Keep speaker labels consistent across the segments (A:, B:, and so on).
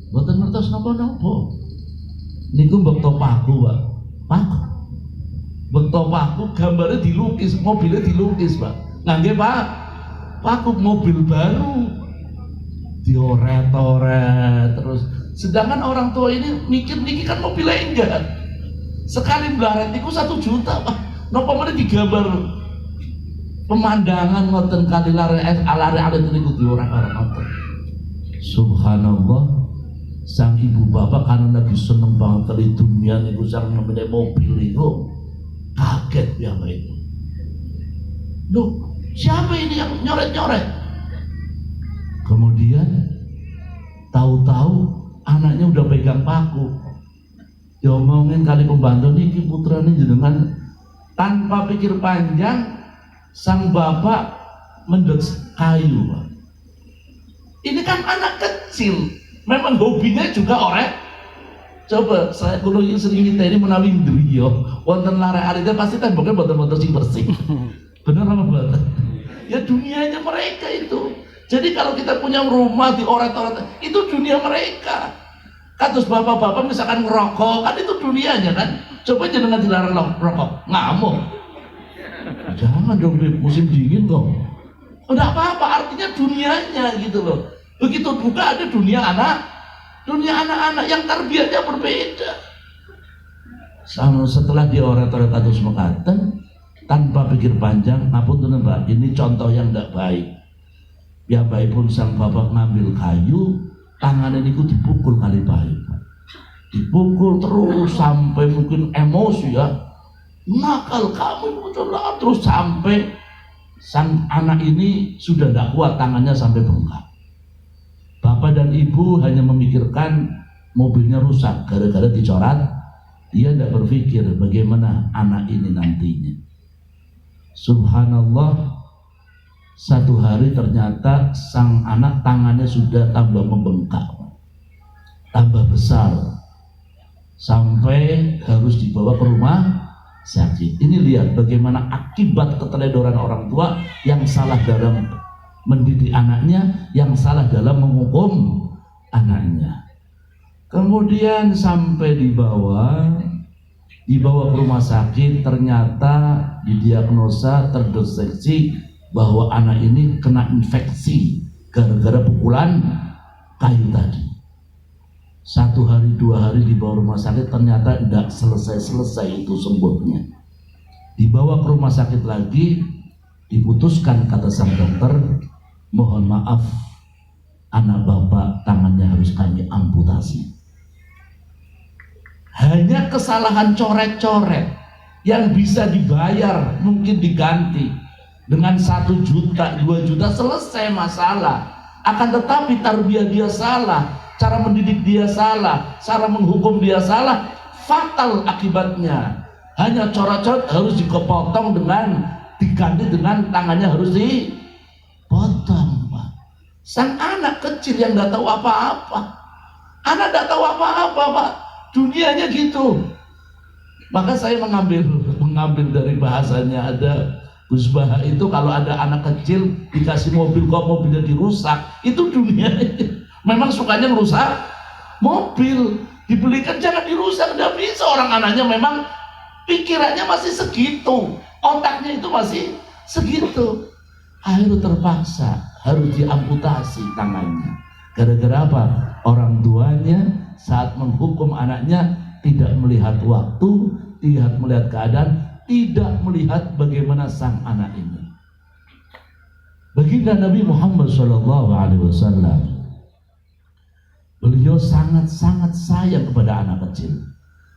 A: Mboten ngertos napa-napa. Niku mbekta paku, Pak. Paku. Mbekta paku gambarnya dilukis, mobilnya dilukis, Pak. Ngangge Pak. Paku mobil baru. Dioret-oret terus. Sedangkan orang tua ini mikir niki kan mobilnya enggak. Sekali blaret niku 1 juta, Pak. Napa meneh digambar pemandangan ngoten kali lare alit niku dioret-oret ngoten. Subhanallah. Sang ibu bapak karena lagi seneng banget kali dunia niku sang namanya mobil itu kaget ya Pak itu. Loh, siapa ini yang nyoret-nyoret? Kemudian tahu-tahu anaknya udah pegang paku. Diomongin kali pembantu niki putrane jenengan, tanpa pikir panjang sang bapak mendet kayu, Pak. Ini kan anak kecil. Memang hobinya juga orek. Coba saya kulo sering kita ini menawi ndriya wonten lare-arite pasti temboknya boten-boten sing bersih. Bener apa betul? Ya dunianya mereka itu. Jadi kalau kita punya rumah dioret-oret, itu dunia mereka. Kados bapak-bapak misalkan ngerokok, kan itu dunianya kan. Coba jangan dilarang rokok, ngamuk. Jangan dong musim dingin kok. Enggak apa-apa, artinya dunianya gitu loh. Begitu juga ada dunia anak-anak yang tarbiyahnya berbeda. Setelah dioret-oret kados mekaten, tanpa pikir panjang, ngapunten Mbak, ini contoh yang tidak baik. Ya baik pun sang bapak ngambil kayu, tangannya niku dipukul kali baik. Dipukul terus sampai mungkin emosi ya. Nakal kamu betul lah, terus sampai sang anak ini sudah tidak kuat, tangannya sampai bengkak. Bapak dan ibu hanya memikirkan mobilnya rusak gara-gara dicoret. Dia tidak berpikir bagaimana anak ini nantinya. Subhanallah, satu hari ternyata sang anak tangannya sudah tambah membengkak, tambah besar, sampai harus dibawa ke rumah sakit. Ini lihat bagaimana akibat keteledoran orang tua yang salah dalam mendidik anaknya, yang salah dalam menghukum anaknya. Kemudian sampai dibawa ke rumah sakit, ternyata didiagnosa terdeteksi bahwa anak ini kena infeksi gara-gara pukulan kayu tadi. 1 hari 2 hari dibawa rumah sakit, ternyata tidak selesai itu sembuhnya. Dibawa ke rumah sakit lagi, diputuskan kata sang dokter, mohon maaf, anak bapak tangannya harus kami amputasi. Hanya kesalahan coret-coret yang bisa dibayar, mungkin diganti dengan 1 juta, 2 juta, selesai masalah. Akan tetapi tarbiyah dia salah, cara mendidik dia salah, cara menghukum dia salah, fatal akibatnya. Hanya coret-coret harus dikepotong dengan diganti dengan tangannya harus dipotong, Pak. Sang anak kecil yang tidak tahu apa-apa, anak tidak tahu apa-apa, Pak. Dunianya gitu. Maka saya mengambil dari bahasanya ada Gus Baha itu, kalau ada anak kecil dikasih mobil kok mobilnya dirusak, itu dunianya. Memang sukanya merusak mobil, dibelikan jangan dirusak, tidak bisa. Orang anaknya memang pikirannya masih segitu, otaknya itu masih segitu. Akhirnya terpaksa harus diamputasi tangannya. Gara-gara apa? Orang tuanya saat menghukum anaknya tidak melihat waktu, tidak melihat keadaan, tidak melihat bagaimana sang anak ini. Baginda Nabi Muhammad SAW, beliau sangat-sangat sayang kepada anak kecil,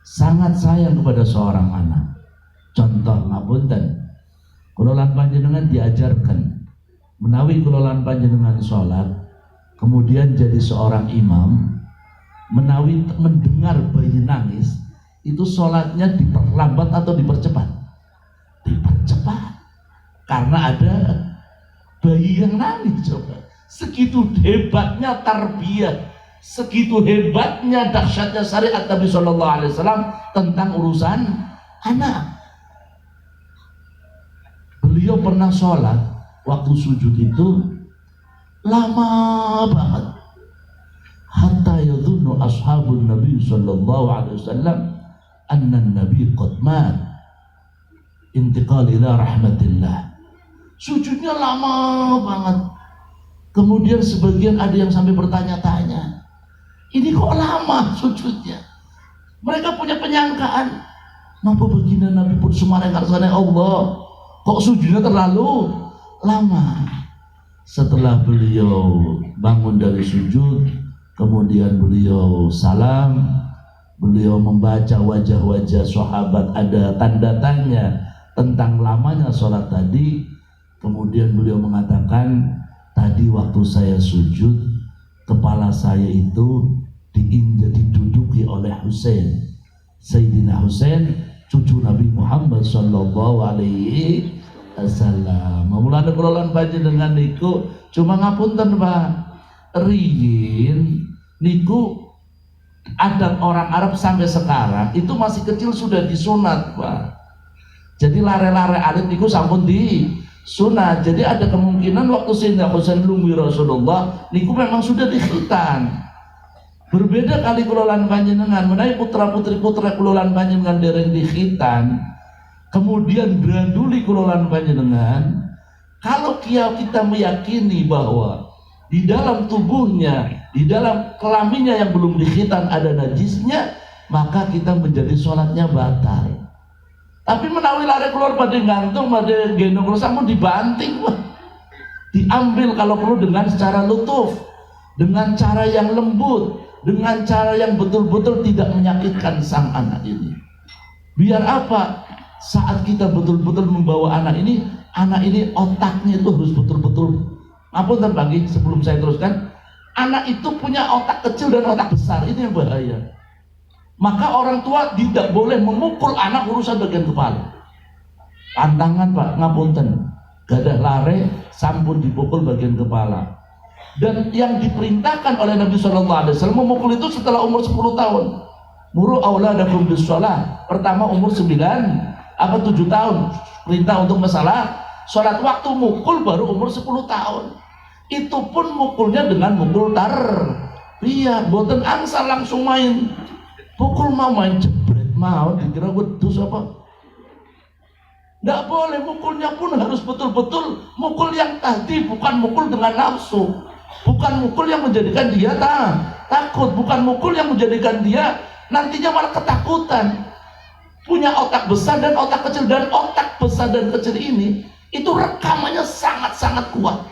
A: sangat sayang kepada seorang anak. Contoh ngapunten, kulolan panjenengan diajarkan menawi kulolan panjenengan sholat, kemudian jadi seorang imam, menawi mendengar bayi nangis, itu sholatnya diperlambat atau dipercepat? Dipercepat, karena ada bayi yang nangis. Coba, segitu hebatnya tarbiyah, segitu hebatnya dahsyatnya syariat Nabi SAW tentang urusan anak. Beliau pernah sholat, waktu sujud itu lama banget, hatta yadhunnu ashabun Nabi sallallahu alaihi wasallam anna Nabi qad mat intiqal ila rahmatillah. Sujudnya lama banget. Kemudian sebagian ada yang sampai bertanya-tanya, ini kok lama sujudnya? Mereka punya penyangkaan, napa begini Nabi pun sumareng karsane Allah, kok sujudnya terlalu lama? Setelah beliau bangun dari sujud, kemudian beliau salam, beliau membaca wajah-wajah sahabat, ada tanda tanya tentang lamanya sholat tadi. Kemudian beliau mengatakan, tadi waktu saya sujud, kepala saya itu diduduki oleh Husain, Sayyidina Husain, cucu Nabi Muhammad sallallahu alaihi wasallam. Mulane kula lan panjenengan niku cuma ngapunten Pak, riyin niku adat orang Arab sampai sekarang itu masih kecil sudah disunat Pak. Jadi lare-lare alit niku sampun di sunat. Jadi ada kemungkinan waktu Sayyidina Husain lumwi Rasulullah niku memang sudah dikhitan. Berbeda kali kula lan panjenengan menawi putra-putri putra kula lan panjenengan dereng dikhitan, kemudian granduli kula lan panjenengan, kalau kita meyakini bahwa di dalam tubuhnya, di dalam kelaminnya yang belum dikhitan ada najisnya, maka kita menjadi sholatnya batal. Tapi menawi lare keluar pada gantung pada gendong kula sampun dibanting Pak. Diambil kalau perlu dengan secara lutuf, dengan cara yang lembut, dengan cara yang betul-betul tidak menyakitkan sang anak ini. Biar apa? Saat kita betul-betul membawa anak ini otaknya itu harus betul-betul, apunten bagi sebelum saya teruskan, anak itu punya otak kecil dan otak besar, ini yang bahaya. Maka orang tua tidak boleh memukul anak urusan bagian kepala. Pantangan Pak, ngapunten, gadah lare sampun dipukul bagian kepala. Dan yang diperintahkan oleh Nabi SAW memukul itu setelah umur 10 tahun. Muru auladakum bis shalah. Pertama umur 7 tahun. Perintah untuk masalah sholat, waktu mukul baru umur 10 tahun. Itu pun mukulnya dengan mukul tarbiyah, boten angsal langsung main. Pukul mau main jebret mau dikira wedhus apa? Nggak boleh, mukulnya pun harus betul-betul mukul yang tadi, bukan mukul dengan nafsu. Bukan mukul yang menjadikan dia takut, bukan mukul yang menjadikan dia nantinya malah ketakutan. Punya otak besar dan otak kecil, dan otak besar dan kecil ini itu rekamannya sangat-sangat kuat.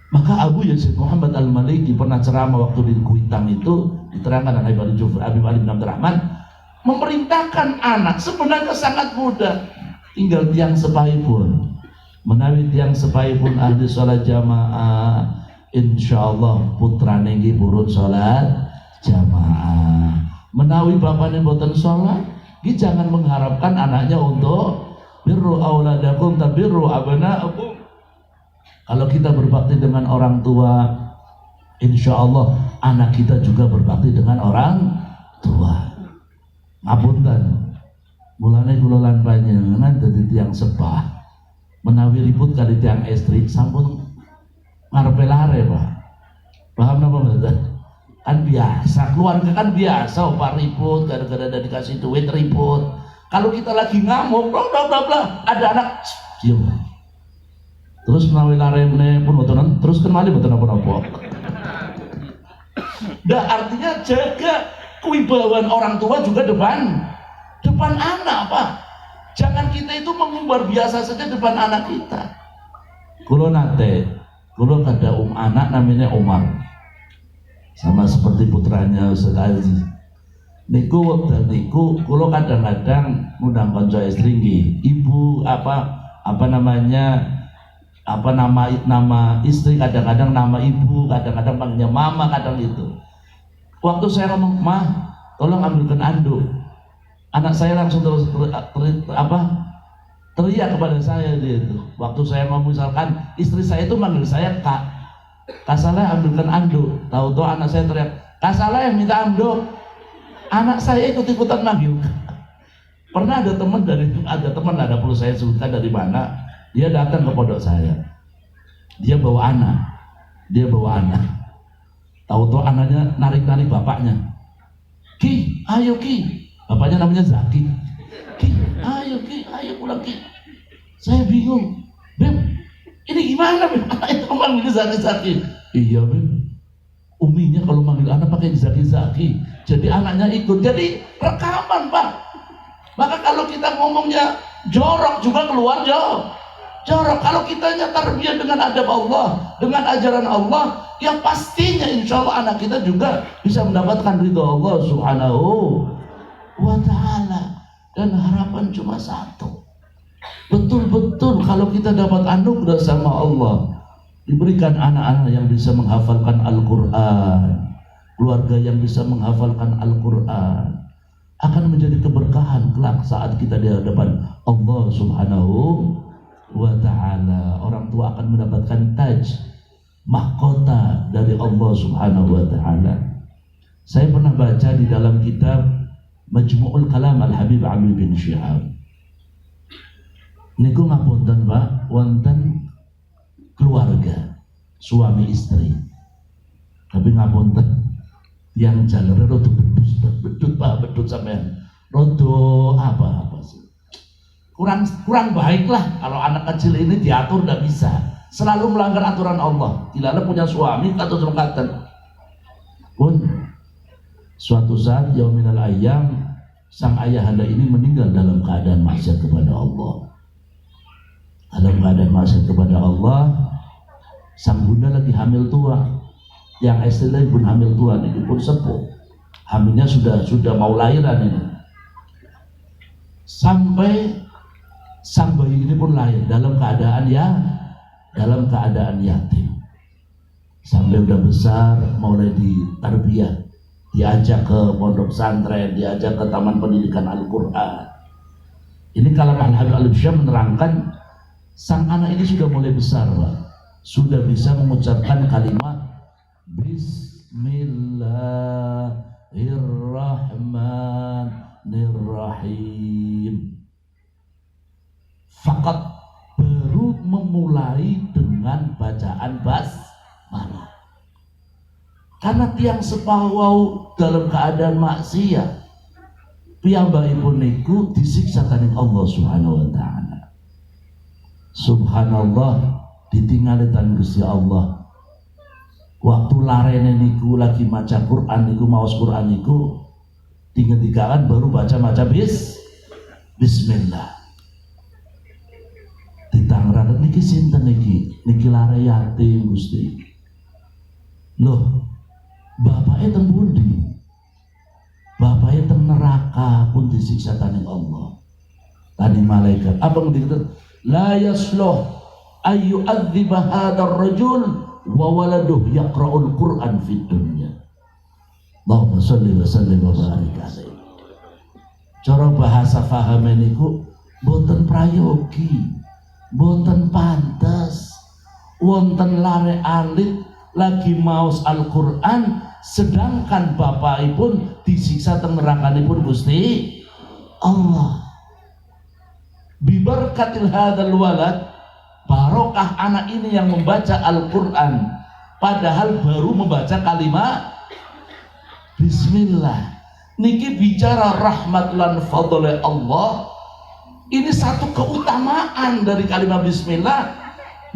A: Maka Abu Yazid Muhammad Al-Maliki pernah ceramah waktu di Kuitang itu, diterangkan oleh Habib Ali bin Abdurrahman, memerintahkan anak sebenarnya sangat mudah, tinggal tiang sepahipun. Menawi tiang sepahipun ahli sholat jamaah, insyaallah putrane nggih purun sholat jamaah. Menawi bapaknya boten sholat, nggih jangan mengharapkan anaknya untuk birru auladakum tabirru abnaakum. Kalau kita berbakti dengan orang tua, insyaallah anak kita juga berbakti dengan orang tua. Ngapunten, mulane kula lan panjenengan dadi tiang sepah, menawi ribut kali tiang estri sampun ngarepe lare Pak. Paham napa mboten? Kan biasa, keluarga kan biasa Pak, ribut gara-gara ada dikasih duit ribut. Kalau kita lagi ngamuk, bla ada anak diam. Terus menawi lare meneh pun mboten, terus kembali mboten apa-apa. Nah, artinya jaga kewibawaan orang tua juga depan anak Pak. Jangan kita itu mengumbar biasa saja depan anak kita. Kulo kada anak namanya Umar, sama seperti putranya Ustaz Aziz. Niku wekdal niku kulo kadang-kadang ngundang kanca istri nggih, ibu nama istri, kadang-kadang nama ibu, kadang-kadang panggilnya mama, kadang itu. Waktu saya ngomong, "Mah, tolong ambilkan anduk." Anak saya langsung teriak kepada saya dia itu. Waktu saya ngomong, misalkan istri saya itu manggil saya Kak Saleh ambilkan anduk. Tahu-tahu anak saya teriak, "Kak Saleh minta anduk." Anak saya ikut-ikutan manggil. Pernah ada teman, ada perlu saya sebutkan dari mana, dia datang ke pondok saya. Dia bawa anak. Tahu-tahu anaknya narik-narik bapaknya. Ki, ayo Ki. Bapaknya namanya Zaki. Ki, ayo pulang Ki. Saya bingung. Beb, ini gimana Beb? Anaknya manggil Zaki. Iya Beb. Uminya kalau manggil anak pakai Zaki. Jadi anaknya ikut. Jadi rekaman Pak. Maka kalau kita ngomongnya jorok juga keluar jorok. Kalau kitanya tarbiyah dengan adab Allah, dengan ajaran Allah, ya pastinya insya Allah anak kita juga bisa mendapatkan ridho Allah Subhanahu wa ta'ala. Dan harapan cuma satu, betul-betul kalau kita dapat anugerah sama Allah, diberikan anak-anak yang bisa menghafalkan Al-Quran, keluarga yang bisa menghafalkan Al-Quran, akan menjadi keberkahan kelak saat kita di hadapan Allah Subhanahu wa ta'ala. Orang tua akan mendapatkan taj, mahkota dari Allah Subhanahu wa ta'ala. Saya pernah baca di dalam kitab Majmu'ul Kalam Al-Habib Amir bin Syihab. Niku ngapunten Pak, wonten keluarga suami istri. Tapi ngapunten yang jalurnya rodo bedut Pak, bedut sampean. Rodo apa sih? Kurang baik lah kalau anak kecil ini diatur, tidak bisa. Selalu melanggar aturan Allah. Tidak punya suami atau semangkatan. Pun suatu saat yauminal ayyam, sang ayahanda ini meninggal dalam keadaan maksiat kepada Allah. Dalam keadaan maksiat kepada Allah, sang bunda lagi hamil tua. Yang istrinya pun hamil tua, ini pun sepuh. Hamilnya sudah mau lahiran ini. Sampai sang bayi ini pun lahir dalam keadaan yatim. Sampai udah besar, mulai ditarbiyah, diajak ke pondok pesantren, diajak ke taman pendidikan Al-Quran. Ini kalam Al-Habib Al-Syam menerangkan sang anak ini sudah mulai besar Pak. Sudah bisa mengucapkan kalimat Bismillahirrahmanirrahim. Fakat baru memulai dengan bacaan basmalah. Karena tiang sepawau dalam keadaan maksiat, piyambakipun niku disiksa dening Allah Subhanahu wa ta'ala. Subhanallah, ditinggali tan Gusti Allah. Waktu larene niku lagi maca Quran niku, maos Quran niku, tinggal-tinggalan baru baca bismillah. Ditangrak niki sinten niki lare yatim Gusti. Loh, bapaknya teng pundi? Bapaknya teng neraka pun disiksa dening Allah. Tadi malaikat apa ngendika? La yasluh ayu adziba hadzal rajul wa waladuh yaqra'ul Qur'an fid dunya. Allahumma shalli wa sallim wa barik alaihi. Cara bahasa fahame niku boten prayogi, boten pantes. Wonten lare alit lagi maos Al-Quran, sedangkan bapakipun disiksa teng nerakanipun Gusti Allah. Bibarkatil hadzal walad, barokah anak ini yang membaca Al-Quran padahal baru membaca kalimat bismillah. Niki bicara rahmat lan fadle Allah. Ini satu keutamaan dari kalimat bismillah,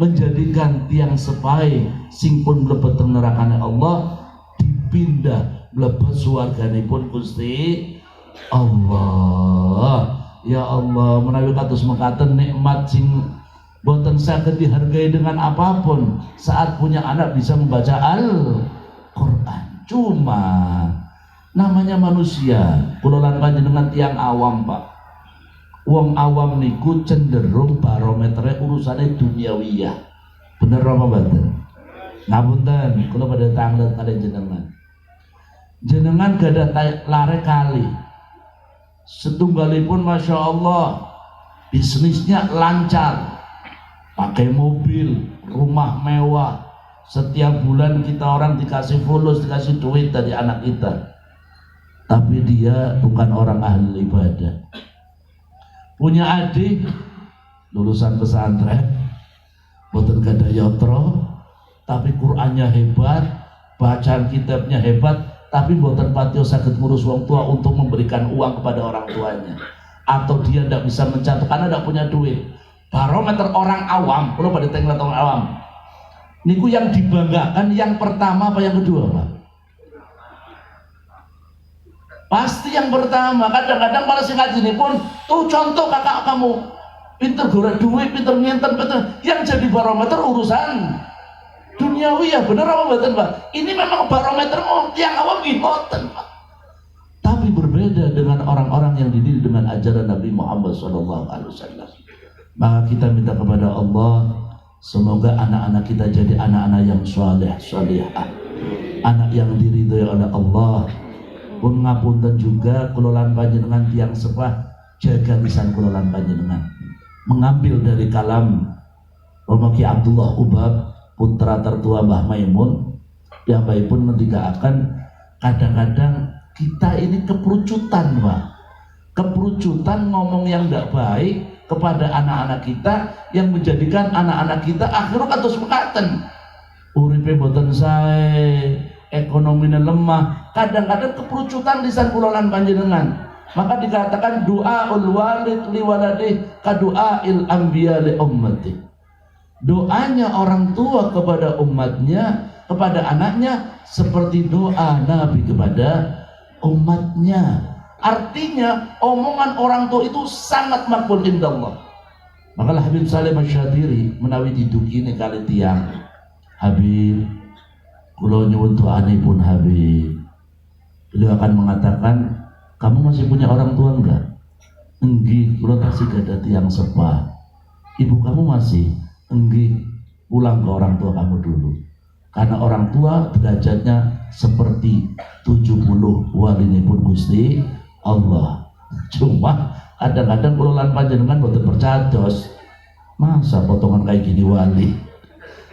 A: menjadikan tiang sepai sing pun mlebet teng nerakane Allah dipindah mlebet swarganipun Gusti Allah. Ya Allah, menawi kados mekaten nikmat sing boten saged dihargai dengan apapun saat punya anak bisa membaca Al-Quran. Cuma namanya manusia, kula lan panjenengan tiang awam Pak. Wong awam niku cenderung barometernya urusannya duniawiyah. Bener apa mboten? Ngapunten, kula pada tanglet kalian jenengan. Jenengan gadah lare kali. Setunggalipun Masya Allah, bisnisnya lancar, pakai mobil, rumah mewah. Setiap bulan kita orang dikasih fulus, dikasih duit dari anak kita. Tapi dia bukan orang ahli ibadah. Punya adik lulusan pesantren, boten gada yotro, tapi Qur'annya hebat, bacaan kitabnya hebat, tapi mboten patio saged ngurus wong tua untuk memberikan uang kepada orang tuanya, atau dia tidak bisa mencatat karena tidak punya duit. Barometer orang awam, kalau pada tenggelam orang awam, niku yang dibanggakan yang pertama apa yang kedua, Pak? Pasti yang pertama. Kadang-kadang para sing ngaji ini pun tuh contoh kakak kamu pinter golek duit, pinter ngenten, pinter, yang jadi barometer urusan duniawi ya bener apa mboten, Pak? Ini memang barometer yang awam ngoten, Pak. Tapi berbeda dengan orang-orang yang dididik dengan ajaran Nabi Muhammad SAW. Maka kita minta kepada Allah, semoga anak-anak kita jadi anak-anak yang saleh, salihah, anak yang diridhoi oleh Allah. Pun ngapunten juga kelolaan panjenengan tiang sepah, jaga lisan kelolaan panjenengan. Mengambil dari kalam Romo Ki Abdullah Ubab, putra tertua Mbah Maimun, yang baik pun akan kadang-kadang kita ini keperucutan, Pak. Keperucutan ngomong yang tidak baik kepada anak-anak kita, yang menjadikan anak-anak kita akhirnya kados mekaten. Uripe boten sae, ekonominya lemah, kadang-kadang keperucutan lisan kulolan panjenengan. Maka dikatakan doaul walid liwaladih kadu'ail anbiya li ummati. Doanya orang tua kepada umatnya, kepada anaknya, seperti doa Nabi kepada umatnya. Artinya omongan orang tua itu sangat makbul indallah. Maka Habib Salim Asy-Syadiri menawi didukini kali tiang, Habib kula nyuwun doanipun Habib. Beliau akan mengatakan, kamu masih punya orang tua enggak? Enggih, kula tasih gadah tiyang sepah. Ibu kamu masih? Enggih, pulang ke orang tua kamu dulu. Karena orang tua derajatnya seperti 70 walinipun Gusti Allah. Cuma kadang-kadang kula lan panjenengan boten percados. Masa potongan kayak gini wali?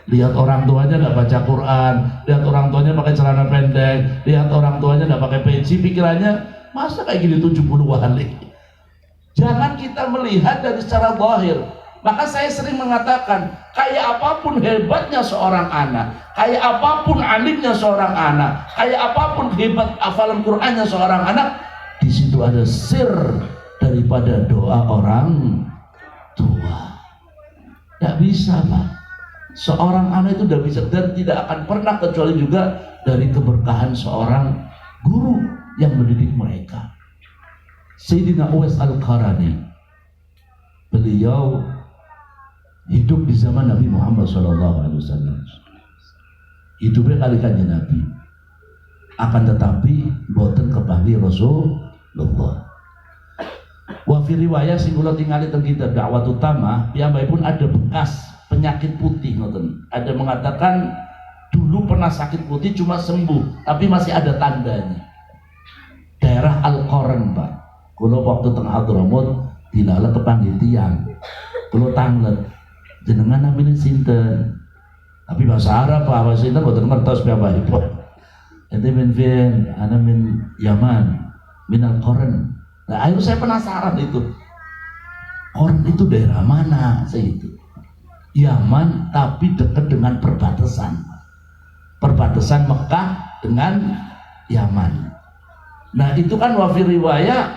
A: Lihat orang tuanya nggak baca Quran, lihat orang tuanya pakai celana pendek, lihat orang tuanya nggak pakai peci, pikirannya masa kayak gini 70 wali. Jangan kita melihat dari secara zahir. Maka saya sering mengatakan, kayak apapun hebatnya seorang anak, kayak apapun alimnya seorang anak, kayak apapun hebat hafalan Qurannya seorang anak, di situ ada sir daripada doa orang tua. Tidak bisa, Pak. Seorang anak itu tidak bisa dan tidak akan pernah kecuali juga dari keberkahan seorang guru yang mendidik mereka. Sayyidina Uwais Al-Qarani, beliau hidup di zaman Nabi Muhammad SAW. Hidupnya kali kanjeng Nabi, akan tetapi boten kepahli Rasulullah. Wa fi riwayah sing kula tingali teng kitab dakwah utama, piyambakipun ada bekas penyakit putih ngoten. Ada mengatakan dulu pernah sakit putih cuma sembuh, tapi masih ada tandanya. Daerah Al-Qaran, Pak. Kula waktu teng Hadramut dilala kepanggil tiang. Kula tanglet, jenengan namine sinten? Tapi bahasa Arab Pak, bahasa sinten boten ngertos piyambakipun. Ente min fin, ana min Yaman, min Al-Qaran. Nah, akhirnya saya penasaran itu. Qaran itu daerah mana? Saya itu Yaman, tapi dekat dengan perbatasan Mekah dengan Yaman. Nah itu kan wafi riwayah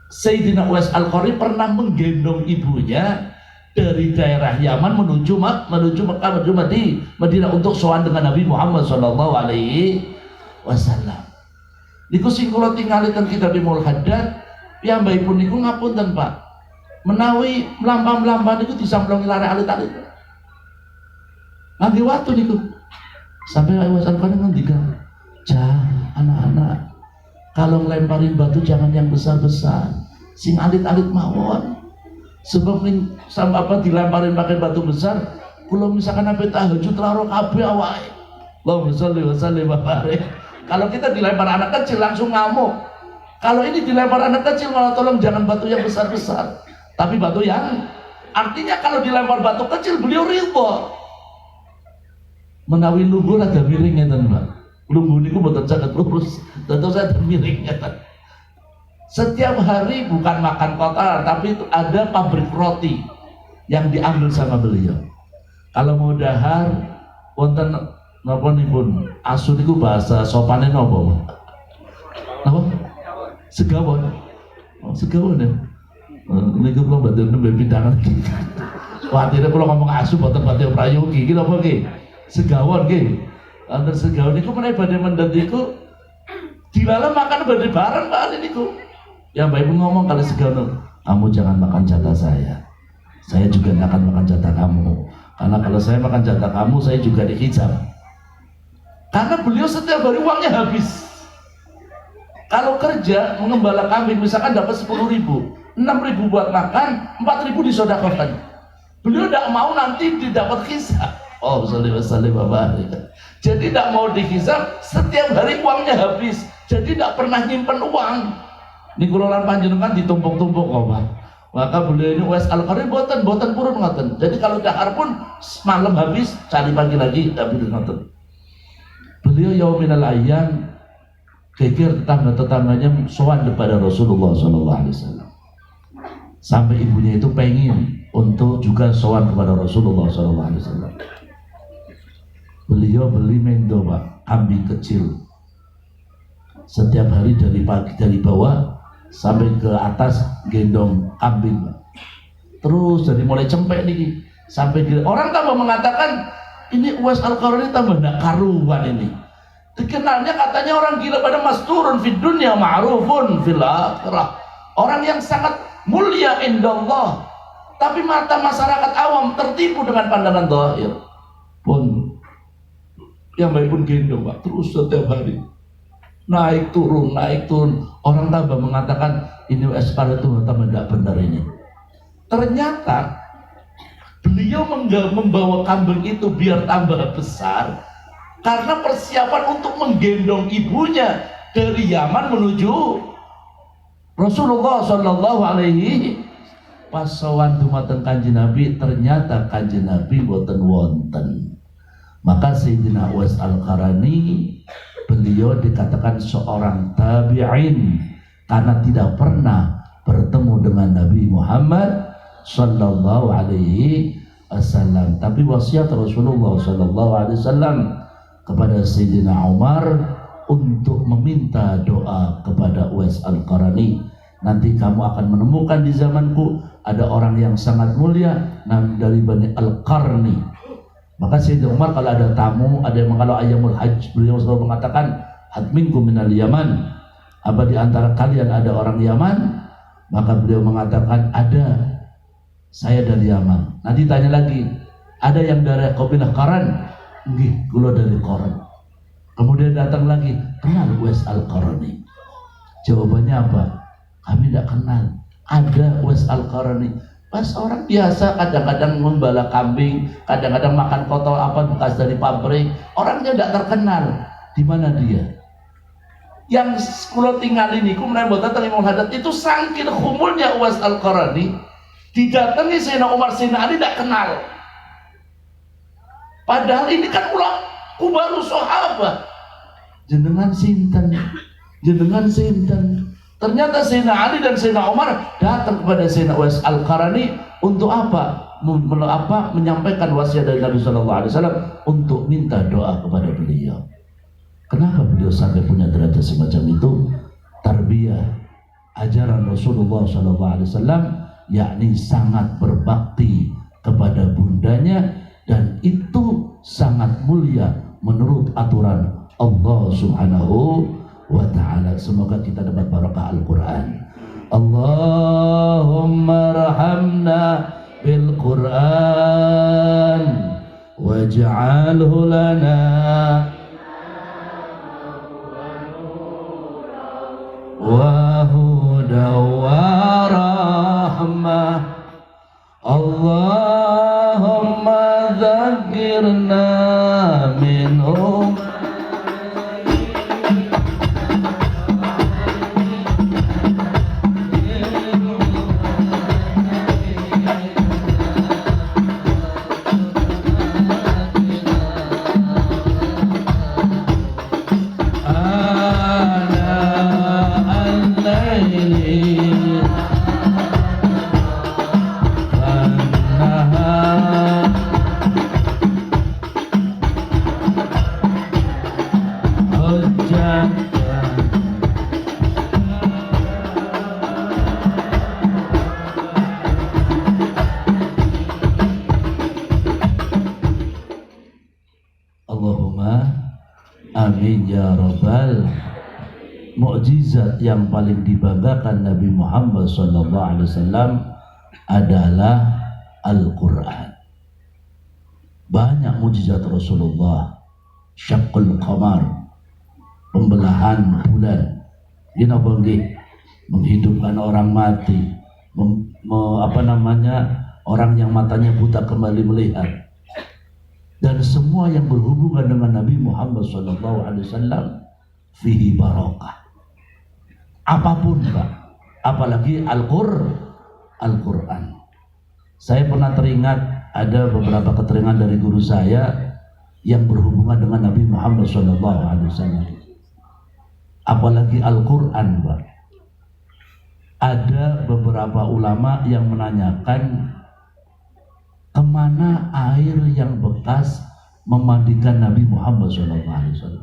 A: Sayyidina Uwais Al-Qarani pernah menggendong ibunya dari daerah Yaman menuju Mekah, menuju Madinah untuk sowan dengan Nabi Muhammad SAW. Niku sing kula tingali teng kitab Imul Haddad, piyambakipun niku ngapunten, Pak. Menawi melampah-melampah niku disamplongi lare alit-alit. Nganti waktu niku. Sampai Uwais Al-Qarani ngendikan, anak-anak, kalau ngelemparin batu jangan yang besar-besar, sing alit-alit mawon. Sebab ning apa dilemparin pakai batu besar, kalau misalkan sampai tahajud laro kabeh awake. Allahumma sholli wa sallim wa barik. Kalau kita dilempar anak kecil langsung ngamuk. Kalau ini dilempar anak kecil malah tolong jangan batu yang besar-besar, tapi batu yang artinya kalau dilempar batu kecil beliau ridho. Menawi lugu ada miringnya teman, Pak. Lugu niku mboten saged lurus, tentu saya miringnya. Setiap hari bukan makan kotor, tapi itu ada pabrik roti yang diambil sama beliau. Kalau mau dahar, wonten Napa nipun? Asu niku bahasa sopane napa? Napa? Segawon. Oh, segawon ya. Niku kula mboten nembe pindangan. Kuatire kula ngomong asu boten badhe prayogi iki napa nggih? Segawon nggih. Wonten segawon niku menawi badhe mendhet niku dilalem makan badhe bareng Pak niku. Yang Mbak Ibu ngomong kalau segawon, kamu jangan makan jatah saya juga tidak akan makan jatah kamu, karena kalau saya makan jatah kamu, saya juga dihijab. Karena beliau setiap hari uangnya habis. Kalau kerja mengembala kambing misalkan dapat 10.000, 6.000 buat makan, 4.000 disedekahkan. Beliau tidak mau nanti didapat hisab. Oh, sallallahu alaihi. Jadi tidak mau dihisab, setiap hari uangnya habis. Jadi tidak pernah nyimpen uang. Ini kulolan panjenengan ditumpuk-tumpuk kok Pak. Maka beliau ini Uwais Al-Qarni boten purun ngoten. Jadi kalau dahar pun malam habis, cari pagi lagi tapi ngoten. Beliau yauminal ayyam kekir tetangga-tetangganya sowan kepada Rasulullah SAW. Sampai ibunya itu pengen untuk juga sowan kepada Rasulullah SAW. Beliau beli mendo Pak, kambing kecil. Setiap hari dari pagi dari bawah sampai ke atas gendong kambing Pak. Terus dari mulai cempek nih sampai orang tambah mengatakan ini Uwais Al-Qarni tambah ndak karuan ini. Dikenalnya katanya orang gila pada masturun fid dunya ma'rufun fil akhirah. Orang yang sangat mulia indallah. Tapi mata masyarakat awam tertipu dengan pandangan zahir. Pun yang baik pun gendong Pak terus setiap hari. Naik turun. Orang tambah mengatakan ini Uwais itu tambah tidak benar ini. Ternyata beliau membawa kambing itu biar tambah besar karena persiapan untuk menggendong ibunya dari Yaman menuju Rasulullah Shallallahu Alaihi. Pas sowan dumateng Kanjeng Nabi, ternyata Kanjeng Nabi boten wonten. Maka Sayyidina Uwais Al-Qarni beliau dikatakan seorang tabi'in karena tidak pernah bertemu dengan Nabi Muhammad Sallallahu Alaihi Wasallam. Tapi wasiat Rasulullah Sallallahu Alaihi Wasallam kepada Sayyidina Umar untuk meminta doa kepada Uwais Al-Qarni. Nanti kamu akan menemukan di zamanku ada orang yang sangat mulia dari Bani Al-Qarni. Maka Sayyidina Umar kalau ada tamu, ada yang kalau ayamul hajj, beliau selalu mengatakan hadminku minal Yaman. Apa di antara kalian ada orang Yaman? Maka beliau mengatakan ada, saya dari Yaman. Nanti tanya lagi, ada yang dari kabilah Qaran? Nggih, kula dari Qaran. Kemudian datang lagi, kenal Uwais Al-Qarni? Jawabannya apa? Kami tidak kenal. Ada Uwais Al-Qarni. Pas orang biasa kadang-kadang membala kambing, kadang-kadang makan kotor apa bekas dari pabrik, orangnya tidak terkenal. Di mana dia? Yang kula tinggal ini, kemudian boten terima hadat itu saking khumulnya Uwais Al-Qarni, didatangi Sayyidina Umar Sayyidina Ali tidak kenal. Padahal ini kan kubaru sahabat. Jenengan sinten. Ternyata Sayyidina Ali dan Sayyidina Umar datang kepada Sayyidina Uwais Al-Qarni untuk apa? Menyampaikan wasiat dari Nabi Sallallahu Alaihi Wasallam untuk minta doa kepada beliau. Kenapa beliau sampai punya derajat semacam itu? Tarbiyah, ajaran Rasulullah Sallallahu Alaihi Wasallam, yakni sangat berbakti kepada bundanya dan itu sangat mulia menurut aturan Allah Subhanahu wa ta'ala. Semoga kita dapat barakah Al-Quran. Allahumma rahamna bil Quran waj'alhu lana wa huda wa rahmah. Allahumma dzakirna minhum. Allahumma amin ya rabbal. Mukjizat yang paling dibanggakan Nabi Muhammad SAW adalah Al-Quran. Banyak mukjizat Rasulullah, syaqqul qamar, pembelahan bulan, menghidupkan orang mati, orang yang matanya buta kembali melihat, dan semua yang berhubungan dengan Nabi Muhammad SAW fihi barakah. Apapun Pak, apalagi Al-Quran. Saya pernah teringat ada beberapa keterangan dari guru saya yang berhubungan dengan Nabi Muhammad SAW. Apalagi Al-Quran Pak. Ada beberapa ulama yang menanyakan kemana air yang bekas memandikan Nabi Muhammad SAW.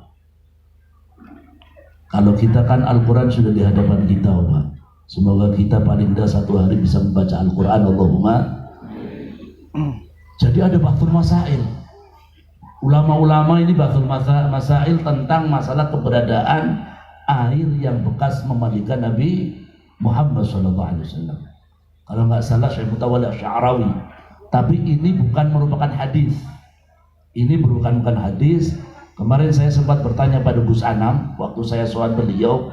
A: Kalau kita kan Al-Quran sudah di hadapan kita Pak. Semoga kita paling tidak satu hari bisa membaca Al-Quran. Allahumma. Jadi ada bahtul masail. Ulama-ulama ini bahtul masail tentang masalah keberadaan air yang bekas memandikan Nabi Muhammad SAW. Kalau nggak salah Syekh Mutawalli Asy'arawi. Tapi ini bukan merupakan hadis. Ini bukan hadis. Kemarin saya sempat bertanya pada Gus Anam waktu saya soal beliau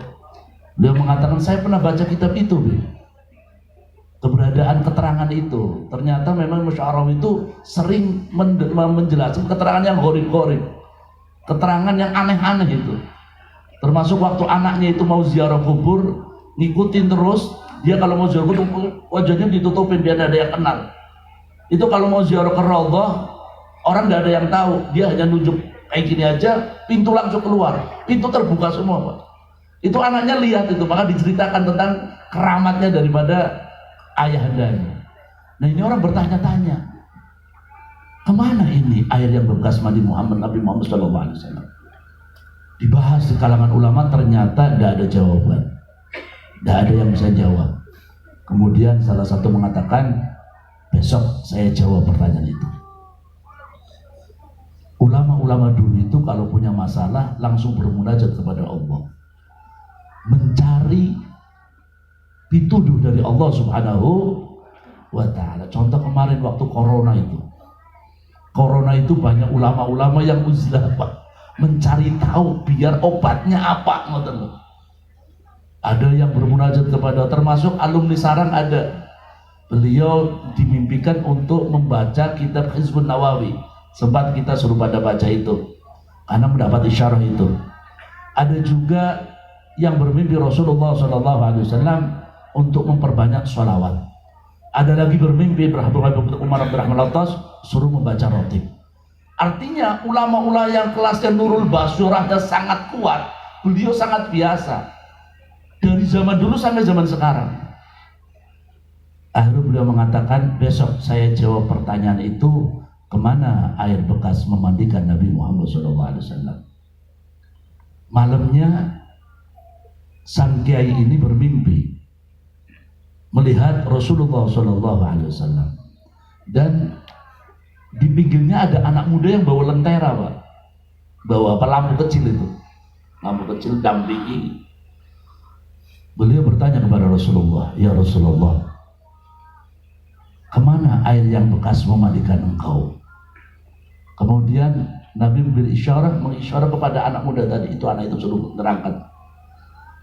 A: mengatakan saya pernah baca kitab itu, keberadaan keterangan itu. Ternyata memang Musya'arawi itu sering menjelaskan keterangan yang gharib-gharib, keterangan yang aneh-aneh itu. Termasuk waktu anaknya itu mau ziarah kubur, ngikutin terus, dia kalau mau ziarah kubur wajahnya ditutupin biar ada yang kenal. Itu kalau mau ziarah ke Raudhah, orang nggak ada yang tahu, dia hanya nunjuk kayak gini aja, pintu langsung keluar, pintu terbuka semua Pak. Itu anaknya lihat itu, maka diceritakan tentang keramatnya daripada ayahandanya. Nah ini orang bertanya-tanya, kemana ini air yang bekas mandi Nabi Muhammad SAW? Dibahas di kalangan ulama, ternyata tidak ada jawaban, tidak ada yang bisa jawab. Kemudian salah satu mengatakan, besok saya jawab pertanyaan itu. Ulama-ulama dulu itu kalau punya masalah langsung bermunajat kepada Allah, mencari pituduh dari Allah Subhanahu wa Ta'ala. Contoh kemarin waktu corona itu banyak ulama-ulama yang uzlah Pak, mencari tahu biar obatnya apa. Ada yang bermunajat kepada, termasuk alumni sarang ada. Beliau dimimpikan untuk membaca kitab Hizbun Nawawi. Sempat kita suruh pada baca itu karena mendapat isyarah itu. Ada juga yang bermimpi Rasulullah SAW untuk memperbanyak sholawat. Ada lagi bermimpi Umar Abdurrahman Al-Tas suruh membaca rotib. Artinya ulama-ulama yang kelasnya Nurul Basyurahnya sangat kuat, beliau sangat biasa dari zaman dulu sampai zaman sekarang. Akhirnya beliau mengatakan, besok saya jawab pertanyaan itu, kemana air bekas memandikan Nabi Muhammad SAW. Malamnya sang kiai ini bermimpi melihat Rasulullah SAW, dan di pinggirnya ada anak muda yang bawa lentera Pak, bawa lampu kecil itu, lampu kecil dampingi. Beliau bertanya kepada Rasulullah, ya Rasulullah, kemana air yang bekas memandikan engkau? Kemudian Nabi memberi mengisyarat kepada anak muda tadi itu, anak itu suruh menerangkan.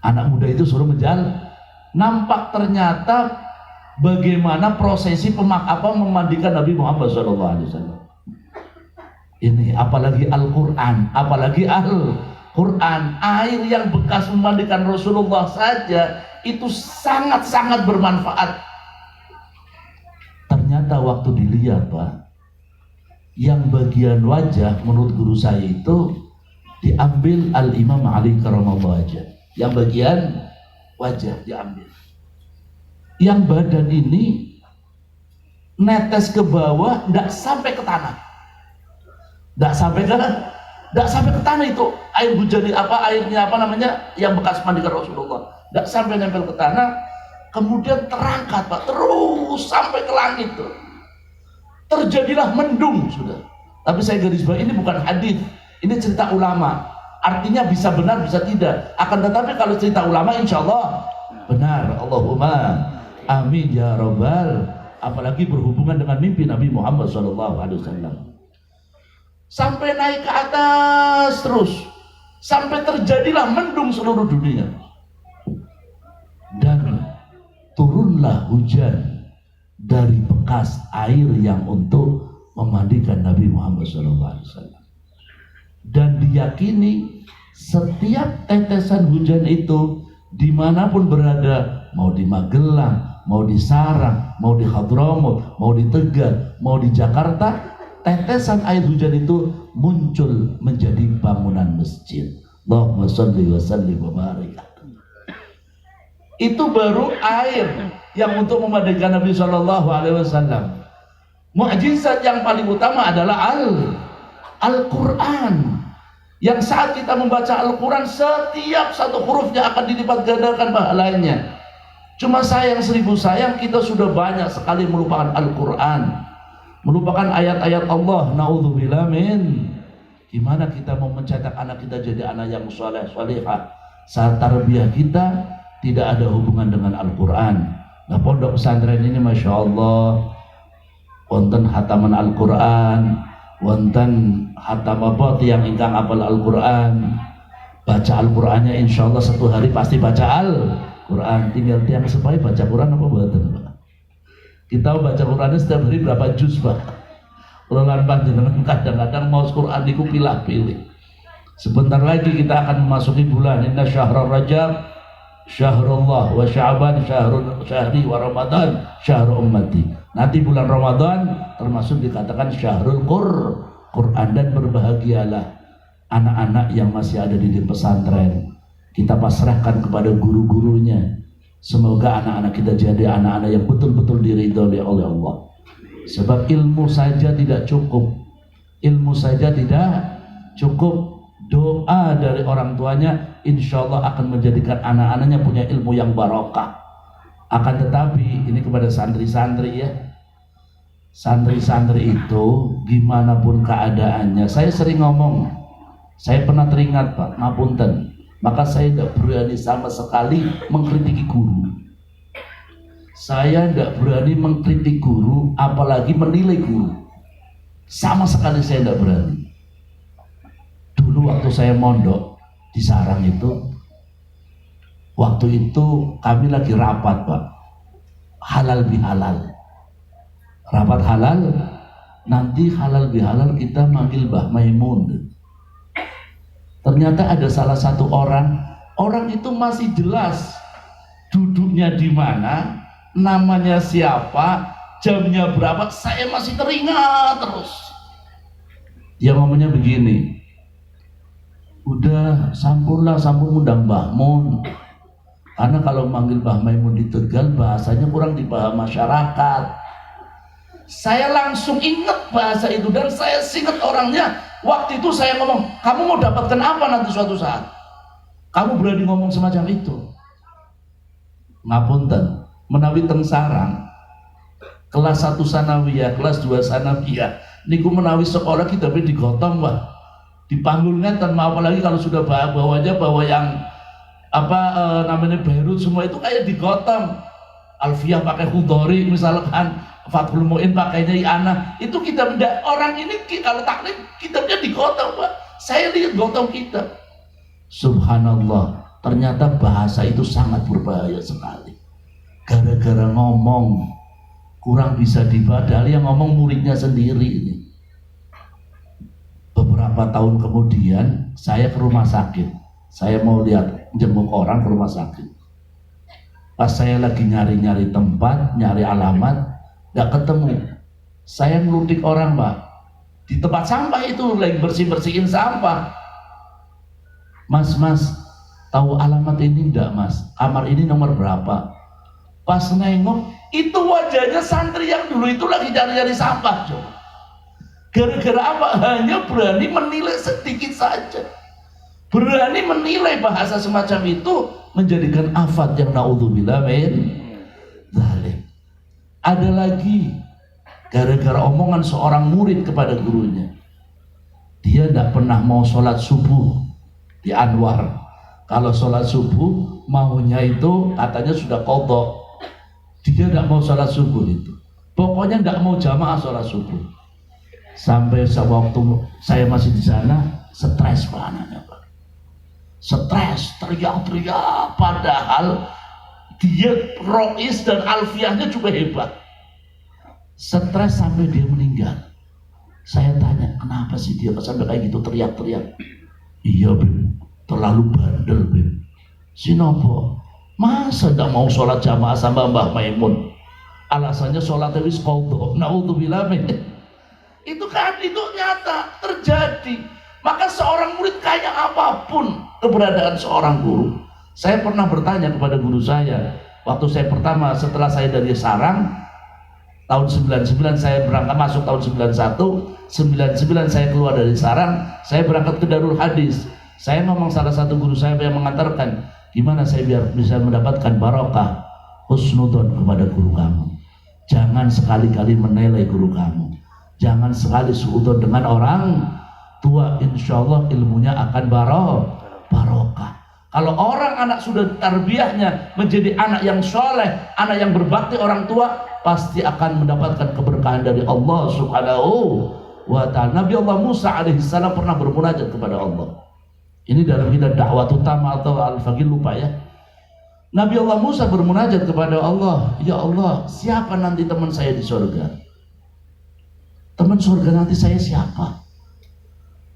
A: Anak muda itu suruh menjalan. Nampak ternyata bagaimana prosesi memandikan Nabi Muhammad SAW. Ini apalagi Al-Quran, air yang bekas memandikan Rasulullah saja itu sangat-sangat bermanfaat. Ternyata waktu dilihat Pak, yang bagian wajah menurut guru saya itu diambil Al-Imam Ali karamallahu wajhah. Yang bagian wajah diambil. Yang badan ini netes ke bawah, tidak sampai ke tanah. Tidak sampai ke Tidak sampai ke tanah itu air hujan airnya yang bekas mandikan Rasulullah. Tidak sampai nempel ke tanah, kemudian terangkat Pak, terus sampai ke langit tuh. Terjadilah mendung sudah. Tapi saya garis bawahi ini bukan hadis, ini cerita ulama. Artinya bisa benar bisa tidak. Akan tetapi kalau cerita ulama insya Allah benar. Allahumma amin ya robbal. Apalagi berhubungan dengan mimpi Nabi Muhammad SAW. Sampai naik ke atas terus, sampai terjadilah mendung seluruh dunia, dan turunlah hujan dari bekas air yang untuk memandikan Nabi Muhammad SAW. Dan diyakini setiap tetesan hujan itu dimanapun berada, mau di Magelang, mau di Sarang, mau di Hadramut, mau di Tegal, mau di Jakarta, tetesan air hujan itu muncul menjadi bangunan masjid. Allahumma sholli wa sallim wa barik. Itu baru air yang untuk memandikan Nabi Shallallahu Alaihi Wasallam. Mukjizat yang paling utama adalah Al-Quran. Yang saat kita membaca Al-Quran, setiap satu hurufnya akan dilipat gandakan pahalanya. Cuma sayang seribu sayang, kita sudah banyak sekali melupakan Al-Quran, melupakan ayat-ayat Allah. Naudzubillah min. Gimana kita mau mencetak anak kita jadi anak yang soleh solehah saat tarbiyah kita tidak ada hubungan dengan Al-Quran? Nah, pondok pesantren ini masya Allah wonten hataman Al-Quran, wonten hatam apa yang ingkang apal Al-Quran, baca Al-Qurannya insya Allah satu hari pasti baca Al-Quran. Tinggal tiang supaya baca Quran apa buatan Pak? Kita baca Qurannya setiap hari berapa juz Pak? Ulangan panjenengan kadang-kadang mau Quran niku pilih-pilih. Sebentar lagi kita akan memasuki bulan Inna Syahrul Rajab Syahrullah wa Sya'ban syahri wa Ramadan syahrul ummati. Nanti bulan Ramadan termasuk dikatakan Syahrul Quran. Dan berbahagialah anak-anak yang masih ada di pesantren. Kita pasrahkan kepada guru-gurunya. Semoga anak-anak kita jadi anak-anak yang betul-betul diridhoi oleh Allah. Sebab ilmu saja tidak cukup. Ilmu saja tidak cukup. Doa dari orang tuanya insya Allah akan menjadikan anak-anaknya punya ilmu yang barokah. Akan tetapi ini kepada santri-santri ya, santri-santri itu gimana pun keadaannya, saya sering ngomong, saya pernah teringat Pak, ngapunten, maka saya tidak berani sama sekali mengkritiki guru. Saya tidak berani mengkritik guru, apalagi menilai guru. Sama sekali saya tidak berani. Dulu waktu saya mondok di Sarang itu, waktu itu kami lagi rapat Pak, halal bihalal. Rapat halal, nanti halal bihalal kita manggil Mbah Maimun. Ternyata ada salah satu orang itu masih jelas duduknya di mana, namanya siapa, jamnya berapa, saya masih teringat terus. Dia ngomongnya begini, udah sampun undang Mbah Mun, karena kalau manggil Mbah Maimun di Tegal bahasanya kurang dipaham masyarakat. Saya langsung ingat bahasa itu dan saya ingat orangnya. Waktu itu saya ngomong, kamu mau dapatkan apa nanti suatu saat? Kamu berani ngomong semacam itu? Ngapunten, menawi teng Sarang kelas 1 sanawiyah, kelas 2 sanawiyah niku menawi sekolah kita digotong Pak, dipanggulkan tanpa apalagi kalau sudah bawa yang namanya Beirut semua itu kayak digotong. Alfiyah pakai Khudori misalkan, Fathul Mu'in pakainya Iana, itu kita benda orang ini kalau taklim kitabnya digotong Pak. Saya lihat gotong kitab. Subhanallah, ternyata bahasa itu sangat berbahaya sekali. Gara-gara ngomong kurang bisa dibaca, yang ngomong muridnya sendiri ini. Beberapa tahun kemudian saya ke rumah sakit, saya mau lihat jenguk orang ke rumah sakit. Pas saya lagi nyari-nyari tempat, nyari alamat, gak ketemu. Saya ngelutik orang Pak, di tempat sampah itu lagi bersih-bersihin sampah. Mas, tahu alamat ini enggak Mas? Kamar ini nomor berapa? Pas nengok, itu wajahnya santri yang dulu itu lagi nyari-nyari sampah coba. Gara-gara apa? Hanya berani menilai sedikit saja. Berani menilai bahasa semacam itu menjadikan afat yang naudzubillah min dzalik. Ada lagi gara-gara omongan seorang murid kepada gurunya. Dia tidak pernah mau sholat subuh di Anwar. Kalau sholat subuh maunya itu katanya sudah qadha. Dia tidak mau sholat subuh itu. Pokoknya tidak mau jamaah sholat subuh. Sampai waktu saya masih di sana stres Pak anaknya Pak. Stres, teriak-teriak, padahal dia rois dan alfiahnya juga hebat. Stres sampai dia meninggal. Saya tanya, kenapa sih dia sampai kayak gitu teriak-teriak? Iya Bim, terlalu bandel Bim. Sinopo, masa tidak mau sholat jamaah sama Mbah Maimun? Alasannya sholatnya wis qadha. Naudzubillah min. Itu nyata terjadi. Maka seorang murid kayak apapun keberadaan seorang guru. Saya pernah bertanya kepada guru saya waktu saya pertama setelah saya dari sarang tahun 99 saya berangkat masuk tahun 91, 99 saya keluar dari sarang, saya berangkat ke Darul Hadis. Saya ngomong salah satu guru saya yang mengantarkan, gimana saya biar bisa mendapatkan barokah, husnudon kepada guru kamu. Jangan sekali-kali menilai guru kamu. Jangan sekali suudon dengan orang tua, insya Allah ilmunya akan barokah. Kalau orang anak sudah tarbiyahnya menjadi anak yang soleh, anak yang berbakti orang tua, pasti akan mendapatkan keberkahan dari Allah Subhanahu wa ta'ala. Nabi Allah Musa alaihissalam pernah bermunajat kepada Allah. Ini dalam kitab dakwah utama atau al-faqih lupa ya. Nabi Allah Musa bermunajat kepada Allah, ya Allah, siapa nanti teman saya di surga? Teman surga nanti saya siapa?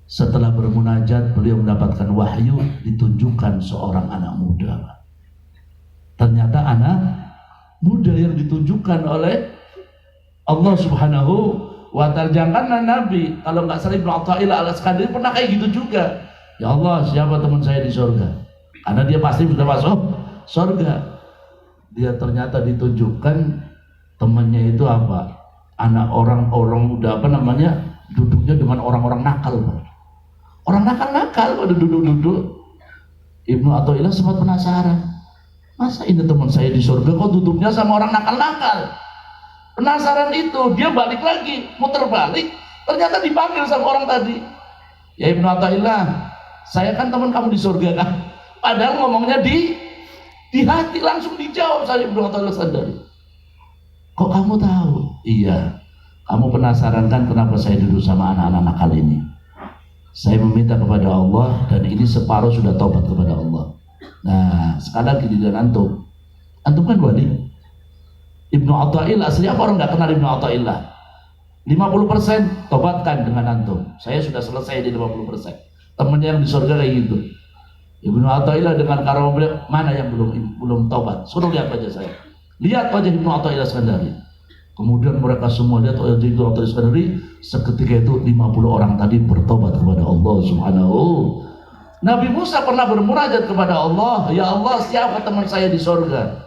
A: Setelah bermunajat, beliau mendapatkan wahyu, ditunjukkan seorang anak muda. Ternyata anak muda yang ditunjukkan oleh Allah Subhanahu wa ta'ala. Janganlah Nabi, kalau nggak salah Ibnu Athaillah al-Iskandari pernah kayak gitu juga. Ya Allah, siapa teman saya di surga? Karena dia pasti sudah masuk surga. Dia ternyata ditunjukkan temannya itu apa? Anak orang muda duduknya dengan orang-orang nakal. Orang nakal pada duduk-duduk. Ibnu Athaillah sempat penasaran, masa ini teman saya di surga kok duduknya sama orang nakal-nakal? Penasaran itu, dia balik lagi, muter balik, ternyata dipanggil sama orang tadi. Ya Ibnu Athaillah, saya kan teman kamu di surga kan? Padahal ngomongnya di hati, langsung dijawab saya Ibnu Athaillah sadari. Kok kamu tahu? Iya, kamu penasaran kan kenapa saya duduk sama anak-anak nakal ini? Saya meminta kepada Allah dan ini separuh sudah taubat kepada Allah. Nah, sekarang giliran antum. Antum kan wali. Ibnu Athaillah asli apa orang nggak kenal Ibnu Athaillah? 50% tobatkan dengan antum. Saya sudah selesai di 50%. Temennya yang di surga kayak gitu. Ibnu Athaillah dengan karamah beliau, mana yang belum taubat? Suruh lihat wajah saya. Lihat wajah Ibnu Athaillah Iskandari. Kemudian mereka semua lihat wajah Ibnu Athaillah Iskandari. Seketika itu 50 orang tadi bertobat kepada Allah Subhanahu. Nabi Musa pernah bermunajat kepada Allah, ya Allah, siapa teman saya di surga?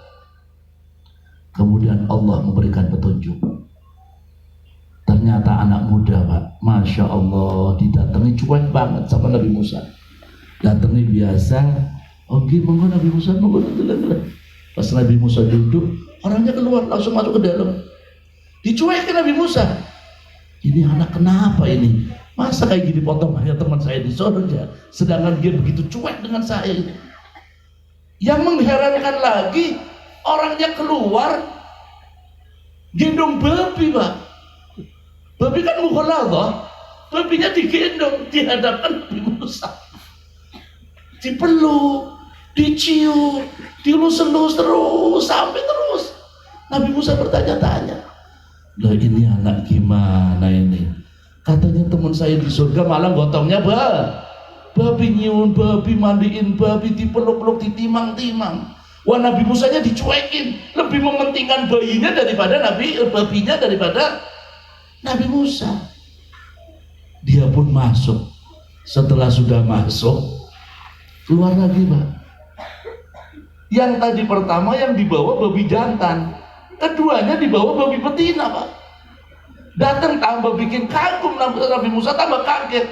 A: Kemudian Allah memberikan petunjuk. Ternyata anak muda Pak, Masya Allah, didatangi cuek banget sama Nabi Musa. Datangi biasa, oke, monggo Nabi Musa, monggo. Pas Nabi Musa duduk, orangnya keluar langsung masuk ke dalam. Dicuekin Nabi Musa. Ini anak kenapa ini? Masa kayak gini potongannya teman saya di surga, sedangkan dia begitu cuek dengan saya ini. Yang mengherankan lagi, orangnya keluar gendong babi Pak. Babi kan mukhaladhah, babinya digendong di hadapan Nabi Musa, dipeluk, dicium, dilus-elus terus sampai terus. Nabi Musa bertanya-tanya, lah ini anak gimana ini? Katanya teman saya di surga malah gotongnya babi, nyium babi, mandiin babi, dipeluk-peluk, ditimang-timang. Wah, Nabi Musanya dicuekin, lebih mementingkan bayinya daripada babinya daripada Nabi Musa. Dia pun masuk. Setelah sudah masuk, keluar lagi Pak. Yang tadi pertama yang dibawa babi jantan, keduanya dibawa babi betina Pak. Datang tambah bikin kagum Nabi Musa, tambah kaget.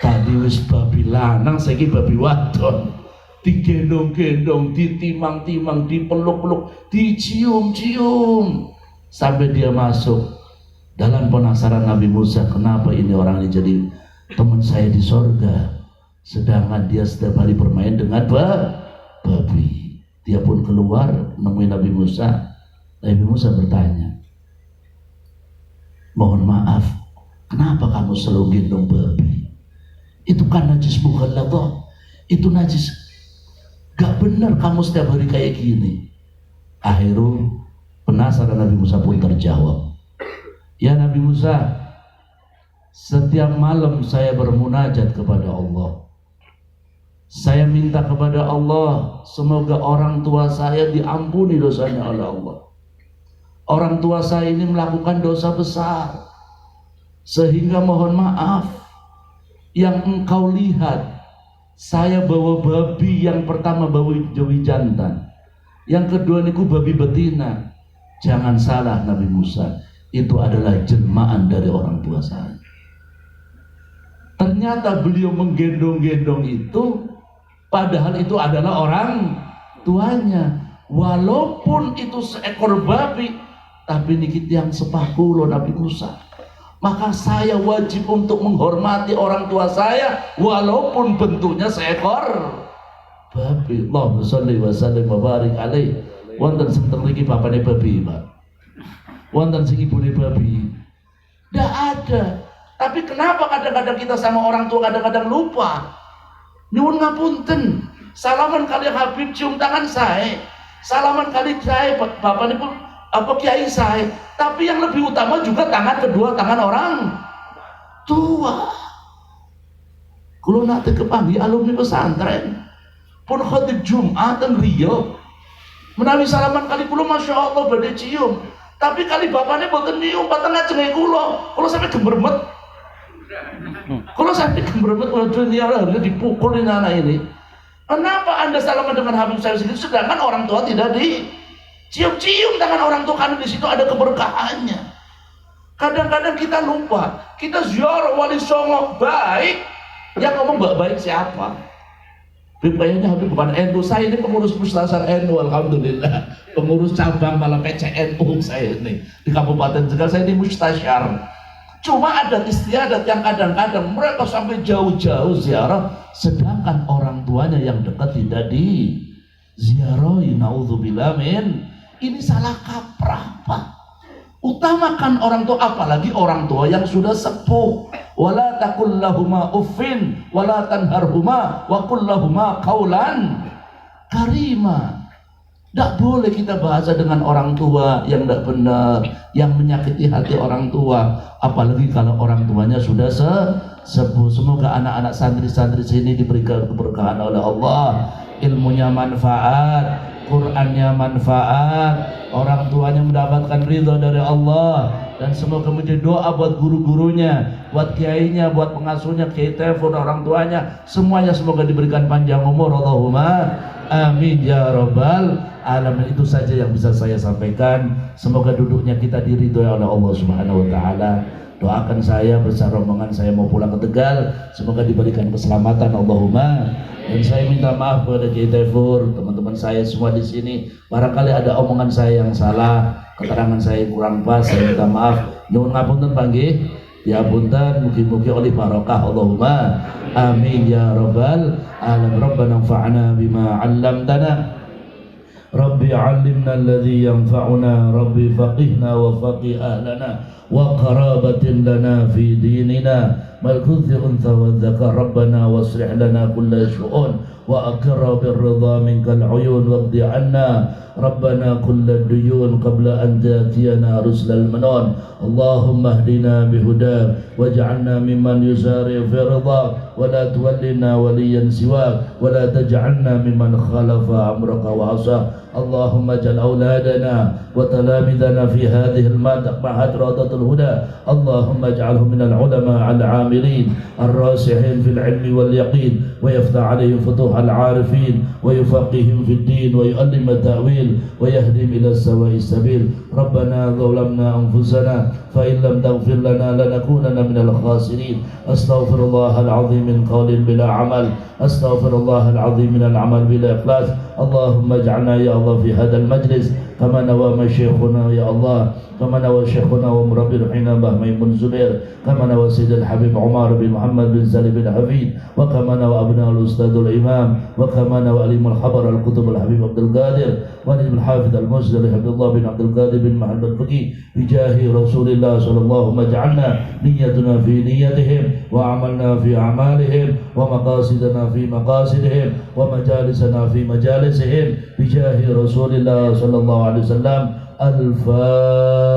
A: Tadi wis babi lanang, saiki babi wadon. Digendong-gendong, ditimang-timang, dipeluk-peluk, dicium-cium sampai dia masuk. Dalam penasaran Nabi Musa, kenapa ini orang ini jadi teman saya di sorga, sedangkan dia setiap hari bermain dengan babi. Dia pun keluar nemuin Nabi Musa. Nabi Musa bertanya, mohon maaf, kenapa kamu selalu gendong babi? Itu kan najis mughalladhah, itu najis. Gak benar kamu setiap hari kayak gini. Akhirnya penasaran Nabi Musa pun terjawab. Ya Nabi Musa, setiap malam saya bermunajat kepada Allah. Saya minta kepada Allah, semoga orang tua saya diampuni dosanya oleh Allah. Orang tua saya ini melakukan dosa besar, sehingga mohon maaf. Yang engkau lihat, saya bawa babi, yang pertama bawa jawi jantan, yang kedua niku babi betina. Jangan salah Nabi Musa, itu adalah jelmaan dari orang tua saya. Ternyata beliau menggendong-gendong itu, padahal itu adalah orang tuanya. Walaupun itu seekor babi, tapi niki yang sepakulo Nabi Musa. Maka saya wajib untuk menghormati orang tua saya walaupun bentuknya seekor babi. Allahumma sholli wa sallim wa barik alaihi. Wonten sinten mriki bapane babi, Pak? Wonten sing ibune babi? Tidak ada. Tapi kenapa kadang-kadang kita sama orang tua kadang-kadang lupa? Nyuwun ngapunten. Salaman kali Habib cium tangan saya. Salaman kali saya bapane pun apa kiai saya. Tapi yang lebih utama juga tangan kedua, tangan orang tua. Kalau nanti kepanggil alumni pesantren pun khotib Jumat dan Rio menawi salaman kali kulo, masya Allah badai cium. Tapi kali bapaknya boten nyium, pateng ngajeng kulo. Kalau sampai gembermet, kalau sampai gembermet, waduh ini harusnya dipukul ini anak ini. Kenapa anda salaman dengan Habib saya segitu, sedangkan orang tua tidak cium-cium tangan orang tua, karena di situ ada keberkahannya. Kadang-kadang kita lupa, kita ziarah wali songo baik, yang ngomong baik siapa? Habib kayaknya Habib bukan NU, saya ini pengurus Mustasar NU, alhamdulillah, pengurus cabang malah PCNU saya ini di Kabupaten Tegal, saya ini mustasyar. Cuma adat istiadat yang kadang-kadang mereka sampai jauh-jauh ziarah, sedangkan orang tuanya yang dekat tidak di ziarahi. Naudzubillah min. Ini salah kaprah, Pak. Utamakan orang tua, apalagi orang tua yang sudah sepuh. Wala taqul lahuma uffin wala tanharhuma wa qul lahuma qaulan karima. Tidak boleh kita bahasa dengan orang tua yang tidak benar, yang menyakiti hati orang tua, apalagi kalau orang tuanya sudah sepuh. Semoga anak-anak santri-santri sini diberikan keberkahan oleh Allah, ilmunya manfaat, Qurannya manfaat, orang tuanya mendapatkan ridho dari Allah, dan semoga menjadi doa buat guru-gurunya, buat kiainya, buat pengasuhnya, kiai telepon orang tuanya, semuanya semoga diberikan panjang umur. Allahumma amin ya rabbal alamin. Itu saja yang bisa saya sampaikan. Semoga duduknya kita diridhoi oleh Allah Subhanahu wa taala. Doakan saya besar rombongan saya mau pulang ke Tegal, semoga diberikan keselamatan, Allahumma. Dan saya minta maaf kepada Kiai Tefur, teman-teman saya semua di sini. Barangkali ada omongan saya yang salah, keterangan saya kurang pas, saya minta maaf. Nyuwun ngapunten panggih, diapunten, mugi-mugi oleh barokah, Allahumma amin ya rabbal alamin. Rabbana anfa'na bima 'allamtana, Rabbi 'allimna alladhi yanfa'una, Rabbi faqihna wa faqih ahlana wa qarabatin lana fi dinina malkuthi untha wa dhaka. Rabbana waslih lana kulla syu'un wa akra birridha minkal uyun waqdi 'anna Rabbana kulla duyun qabla an ta'tiyana rusulal manon. Allahumma hdina bihudak waj'alna mimman yusari fi ridha wa la tuwallina waliyan siwak wa la taj'alna mimman khalafa amraka wa asa. Allahumma ja'al auladana wa talamidana fi hadhihi al-ma'had radatul huda. Allahumma ij'alhum min al-ulama al-'amilin ar-rasihin fil 'ilmi wal yaqin ويفتح عليهم فتوح العارفين ويفقههم في الدين ويؤلم التأويل ويهديهم إلى السواء السبيل. ربنا ظلمنا أنفسنا فإن لم تغفر لنا لنكونن من الخاسرين. أستغفر الله العظيم من قول بلا عمل، أستغفر الله العظيم من العمل بلا إخلاص. اللهم اجعلنا يا الله في هذا المجلس كما نوى مشيخنا يا الله، كما نوى شيخنا ومربي روحنا باه ميمون زبير، كما نوى سيد الحبيب عمر بن محمد بن سالم بن حفيد، وكما نوى أبناء الأستاذ الإمام، وكما نوى علم الخبر الكتب الحبيب عبد القادر، ونجم الحافظ المسجد عبد الله بن عبد القادر بن محمد الفقي، بجاه رسول الله صلى الله عليه وسلم. اجعلنا نيتنا في نيتهم وعملنا في أعمالهم ومقاصدنا في مقاصدهم ومجالسنا في مجالسهم بجاه رسول الله صلى الله عليه وسلم. الفاتحة.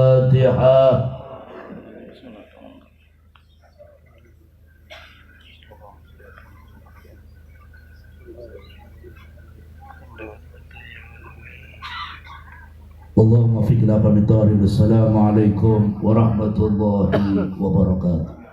A: Allahumma fiqna pamit. Assalamualaikum warahmatullahi wabarakatuh.